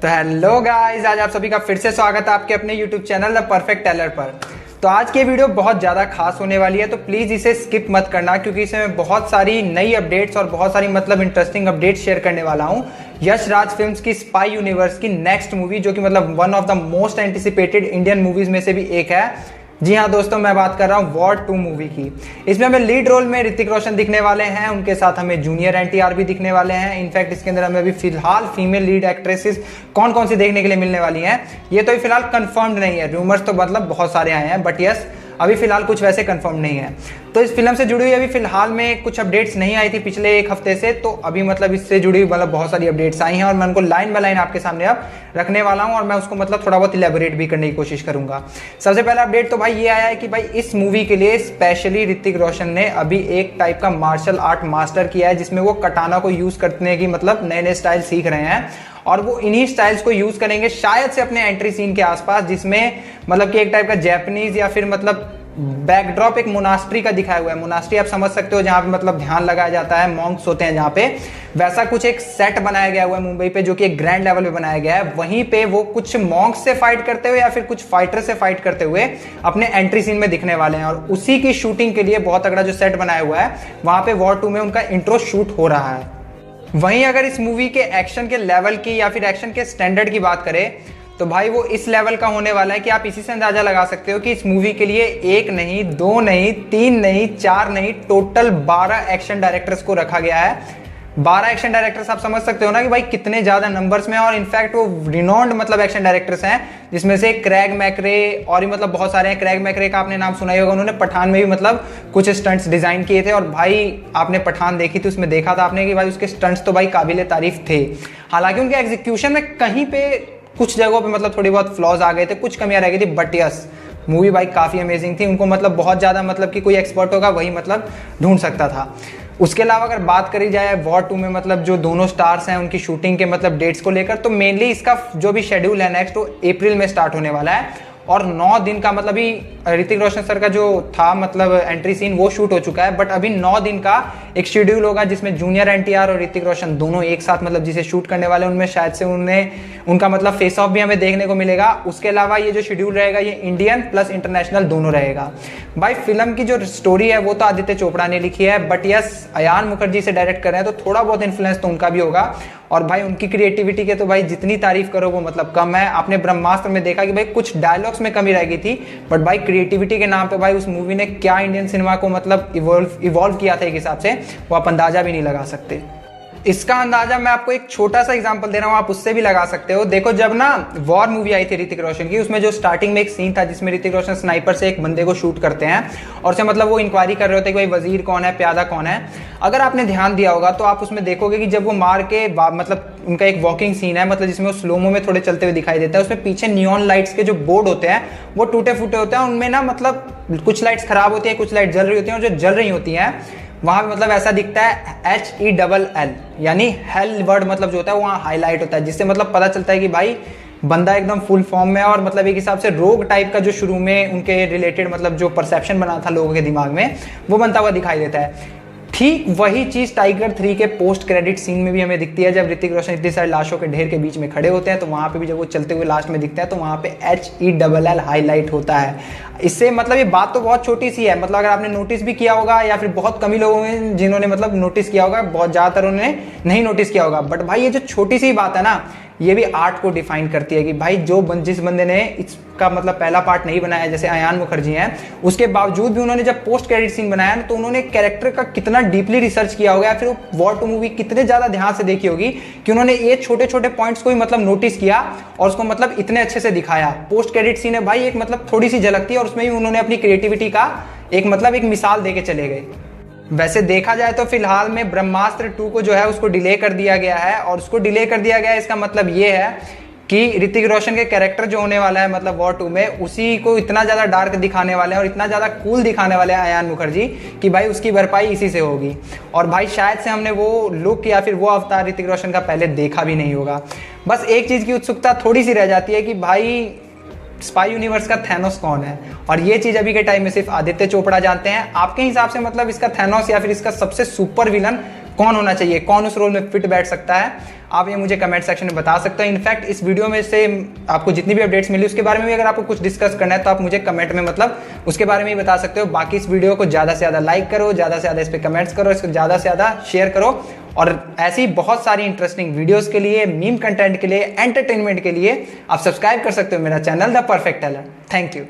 तो hello guys, आज आप सभी का फिर से स्वागत है आपके अपने YouTube channel the perfect tailor पर। तो आज की वीडियो बहुत ज़्यादा खास होने वाली है, तो प्लीज़ इसे स्किप मत करना क्योंकि इसमें बहुत सारी नई अपडेट्स और बहुत सारी इंटरेस्टिंग अपडेट्स शेयर करने वाला हूँ। यश राज फिल्म्स की स्पाई यूनिवर्स की नेक्स्ट मूवी, जो कि one of the most anticipated Indian movies में से भी एक है। जी हाँ दोस्तों, मैं बात कर रहा हूँ वॉर 2 मूवी की। इसमें हमें लीड रोल में ऋतिक रोशन दिखने वाले हैं, उनके साथ हमें जूनियर एनटीआर भी दिखने वाले हैं। इनफैक्ट इसके अंदर हमें अभी फिलहाल फीमेल लीड एक्ट्रेसेस कौन कौन सी देखने के लिए मिलने वाली हैं ये तो फिलहाल कंफर्म्ड नहीं है। रूमर्स तो बहुत सारे आए हैं, बट यस अभी फिलहाल कुछ वैसे कंफर्म नहीं है। तो इस फिल्म से जुड़ी हुई अभी फिलहाल में कुछ अपडेट्स नहीं आई थी पिछले एक हफ्ते से, तो अभी इससे जुड़ी हुई बहुत सारी अपडेट्स आई हैं और मैं उनको लाइन बाय लाइन आपके सामने अब रखने वाला हूं और मैं उसको थोड़ा बहुत इलेबोरेट भी करने की कोशिश करूंगा। सबसे पहला अपडेट तो ये आया है कि इस मूवी के लिए स्पेशली ऋतिक रोशन ने अभी एक टाइप का मार्शल आर्ट मास्टर किया है, जिसमें वो कटाना को यूज करने की नए नए स्टाइल सीख रहे हैं और वो इन्हीं स्टाइल्स को यूज करेंगे शायद से अपने एंट्री सीन के आसपास, जिसमें कि एक टाइप का जैपनीज या फिर बैकड्रॉप एक मोनास्ट्री का दिखाया हुआ है। मोनास्ट्री आप समझ सकते हो, जहाँ पे ध्यान लगाया जाता है, मॉन्क्स होते हैं जहाँ पे, वैसा कुछ एक सेट बनाया गया हुआ है मुंबई पे, जो कि एक ग्रैंड लेवल पे बनाया गया है। वहीं पे वो कुछ मॉन्क्स से फाइट करते हुए या फिर कुछ फाइटर से फाइट करते हुए अपने एंट्री सीन में दिखने वाले हैं और उसी की शूटिंग के लिए बहुत तगड़ा जो सेट बनाया हुआ है वहां पे वॉर 2 में उनका इंट्रो शूट हो रहा है। वहीं अगर इस मूवी के एक्शन के लेवल की या फिर एक्शन के स्टैंडर्ड की बात करें तो वो इस लेवल का होने वाला है कि आप इसी से अंदाजा लगा सकते हो कि इस मूवी के लिए एक नहीं, दो नहीं, तीन नहीं, चार नहीं, टोटल 12 एक्शन डायरेक्टर्स को रखा गया है। 12 एक्शन डायरेक्टर्स आप समझ सकते हो ना कि कितने ज्यादा नंबर्स में, और इनफैक्ट वो रिनोन्ड एक्शन डायरेक्टर्स हैं, जिसमें से क्रेग मैकरे और भी बहुत सारे हैं। क्रेग मैकरे का आपने नाम सुना ही होगा, उन्होंने पठान में भी कुछ स्टंट्स डिजाइन किए थे और आपने पठान देखी थी, उसमें देखा था आपने कि उसके स्टंट्स तो काबिले तारीफ थे। हालांकि उनके एग्जीक्यूशन में कहीं पे कुछ जगहों पे थोड़ी बहुत फ्लॉज आ गए थे, कुछ कमियां रह गई थी, बट यस मूवी काफी अमेजिंग थी। उनको बहुत ज्यादा कि कोई एक्सपर्ट होगा वही ढूंढ सकता था। उसके अलावा अगर बात करी जाए वॉर 2 में जो दोनों स्टार्स हैं उनकी शूटिंग के डेट्स को लेकर, तो मेनली इसका जो भी शेड्यूल है नेक्स्ट, वो अप्रैल में स्टार्ट होने वाला है और 9 दिन का ही ऋतिक रोशन सर का जो था एंट्री सीन वो शूट हो चुका है, बट अभी 9 दिन का एक शेड्यूल होगा जिसमें जूनियर एनटीआर और ऋतिक रोशन दोनों एक साथ जिसे शूट करने वाले, उनमें शायद से उनका फेस ऑफ भी हमें देखने को मिलेगा। उसके अलावा ये जो शेड्यूल रहेगा ये इंडियन प्लस इंटरनेशनल दोनों रहेगा। फिल्म की जो स्टोरी है वो तो आदित्य चोपड़ा ने लिखी है, बट यस अयान मुखर्जी से डायरेक्ट कर रहे हैं, तो थोड़ा बहुत इन्फ्लुएंस तो उनका भी होगा। और उनकी क्रिएटिविटी के तो जितनी तारीफ करो वो कम है। आपने ब्रह्मास्त्र में देखा कि कुछ डायलॉग्स में कमी रह गई थी, बट क्रिएटिविटी के नाम पे उस मूवी ने क्या इंडियन सिनेमा को इवॉल्व किया था एक हिसाब से, वो आप अंदाजा भी नहीं लगा सकते। इसका अंदाजा मैं आपको एक छोटा सा एग्जांपल दे रहा हूं, आप उससे भी लगा सकते हो। देखो जब वॉर मूवी आई थी ऋतिक रोशन की, उसमें जो स्टार्टिंग में एक सीन था जिसमें ऋतिक रोशन स्नाइपर से एक बंदे को शूट करते हैं और से वो इंक्वायरी कर रहे होते हैं कि वजीर कौन है, प्यादा कौन है। अगर आपने ध्यान दिया होगा तो आप उसमें देखोगे कि जब वो मार के उनका एक वॉकिंग सीन है, जिसमें वो स्लोमो में थोड़े चलते हुए दिखाई देता है, उसमें पीछे नियॉन लाइट्स के जो बोर्ड होते हैं वो टूटे फूटे होते हैं, उनमें ना कुछ लाइट्स खराब होती है, कुछ लाइट जल रही होती है, और जो जल रही होती है वहां पे ऐसा दिखता है HELL, यानी हेल वर्ड जो होता है वहाँ हाईलाइट होता है, जिससे पता चलता है कि बंदा एकदम फुल फॉर्म में, और एक हिसाब से रोग टाइप का जो शुरू में उनके रिलेटेड जो परसेप्शन बना था लोगों के दिमाग में वो बनता हुआ दिखाई देता है। ठीक वही चीज टाइगर 3 के पोस्ट क्रेडिट सीन में भी हमें दिखती है, जब ऋतिक रोशन इतनी सारी लाशों के ढेर के बीच में खड़े होते हैं, तो वहां पे भी जब वो चलते हुए लास्ट में दिखता है तो वहां पे HELL हाईलाइट होता है। इससे ये बात तो बहुत छोटी सी है, अगर आपने नोटिस भी किया होगा या फिर बहुत कम ही लोगों ने जिन्होंने नोटिस किया होगा, बहुत ज्यादातर उन्होंने नहीं नोटिस किया होगा, बट ये जो छोटी सी बात है ना, ये भी आर्ट को डिफाइन करती है कि जिस बंदे ने इसका पहला पार्ट नहीं बनाया, जैसे अयान मुखर्जी हैं, उसके बावजूद भी उन्होंने जब पोस्ट क्रेडिट सीन बनाया ना, तो उन्होंने कैरेक्टर का कितना डीपली रिसर्च किया होगा, या फिर वो वॉर 2 मूवी कितने ज्यादा ध्यान से देखी होगी कि उन्होंने ये छोटे छोटे पॉइंट्स को भी नोटिस किया और उसको इतने अच्छे से दिखाया। पोस्ट क्रेडिट सीन है एक थोड़ी सी झलक थी और उसमें भी उन्होंने अपनी क्रिएटिविटी का एक मिसाल देके चले गए। वैसे देखा जाए तो फिलहाल में ब्रह्मास्त्र 2 को जो है उसको डिले कर दिया गया है, और उसको डिले कर दिया गया है इसका ये है कि ऋतिक रोशन के कैरेक्टर जो होने वाला है वॉर 2 में, उसी को इतना ज्यादा डार्क दिखाने वाले हैं और इतना ज्यादा कूल दिखाने वाले हैं अयान मुखर्जी कि उसकी भरपाई इसी से होगी। और शायद से हमने वो लुक या फिर वो अवतार ऋतिक रोशन का पहले देखा भी नहीं होगा। बस एक चीज की उत्सुकता थोड़ी सी रह जाती है कि स्पाई यूनिवर्स का थैनोस कौन है, और ये चीज अभी के टाइम में सिर्फ आदित्य चोपड़ा जानते हैं। आपके हिसाब से इसका थैनोस या फिर इसका सबसे सुपर विलन कौन होना चाहिए, कौन उस रोल में फिट बैठ सकता है, आप ये मुझे कमेंट सेक्शन में बता सकते हो। इनफैक्ट इस वीडियो में से आपको जितनी भी अपडेट्स मिली उसके बारे में भी अगर आपको कुछ डिस्कस करना है तो आप मुझे कमेंट में मतलब उसके बारे में ही बता सकते हो। बाकी इस वीडियो को ज़्यादा से ज़्यादा लाइक करो, ज़्यादा से ज़्यादा इस पर कमेंट्स करो, इसको ज़्यादा से ज़्यादा शेयर करो, और ऐसी बहुत सारी इंटरेस्टिंग वीडियोस के लिए, मीम कंटेंट के लिए, एंटरटेनमेंट के लिए आप सब्सक्राइब कर सकते हो मेरा channel the perfect tailor. Thank you.